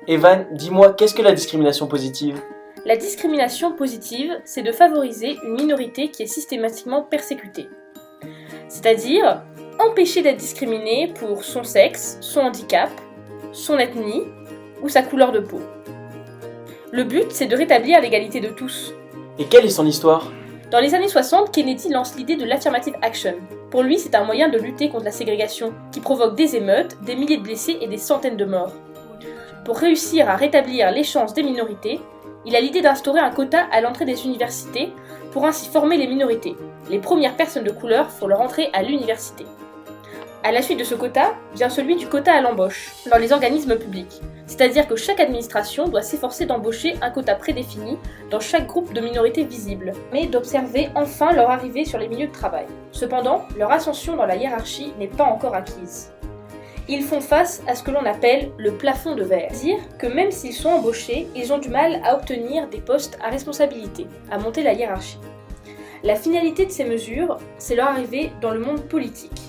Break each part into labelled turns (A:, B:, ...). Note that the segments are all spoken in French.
A: Evan, dis-moi, qu'est-ce que la discrimination positive?
B: La discrimination positive, c'est de favoriser une minorité qui est systématiquement persécutée. C'est-à-dire empêcher d'être discriminée pour son sexe, son handicap, son ethnie ou sa couleur de peau. Le but, c'est de rétablir l'égalité de tous.
A: Et quelle est son histoire?
B: Dans les années 60, Kennedy lance l'idée de l'affirmative action. Pour lui, c'est un moyen de lutter contre la ségrégation, qui provoque des émeutes, des milliers de blessés et des centaines de morts. Pour réussir à rétablir les chances des minorités, il a l'idée d'instaurer un quota à l'entrée des universités pour ainsi former les minorités. Les premières personnes de couleur font leur entrée à l'université. À la suite de ce quota, vient celui du quota à l'embauche, dans les organismes publics. C'est-à-dire que chaque administration doit s'efforcer d'embaucher un quota prédéfini dans chaque groupe de minorités visibles, mais d'observer enfin leur arrivée sur les milieux de travail. Cependant, leur ascension dans la hiérarchie n'est pas encore acquise. Ils font face à ce que l'on appelle le plafond de verre, c'est-à-dire que même s'ils sont embauchés, ils ont du mal à obtenir des postes à responsabilité, à monter la hiérarchie. La finalité de ces mesures, c'est leur arrivée dans le monde politique,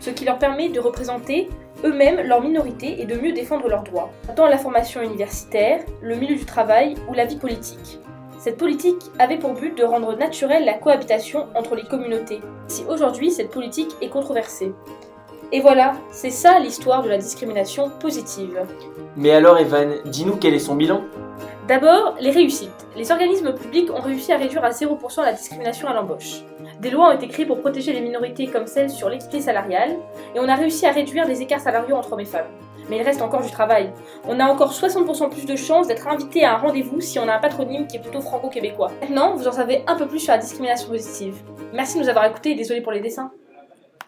B: ce qui leur permet de représenter eux-mêmes leur minorité et de mieux défendre leurs droits, dans la formation universitaire, le milieu du travail ou la vie politique. Cette politique avait pour but de rendre naturelle la cohabitation entre les communautés. Si aujourd'hui cette politique est controversée. Et voilà, c'est ça l'histoire de la discrimination positive.
A: Mais alors Evan, dis-nous quel est son bilan?
B: D'abord, les réussites. Les organismes publics ont réussi à réduire à 0% la discrimination à l'embauche. Des lois ont été créées pour protéger les minorités comme celles sur l'équité salariale, et on a réussi à réduire les écarts salariaux entre hommes et femmes. Mais il reste encore du travail. On a encore 60% plus de chances d'être invité à un rendez-vous si on a un patronyme qui est plutôt franco-québécois. Maintenant, vous en savez un peu plus sur la discrimination positive. Merci de nous avoir écoutés et désolé pour les dessins.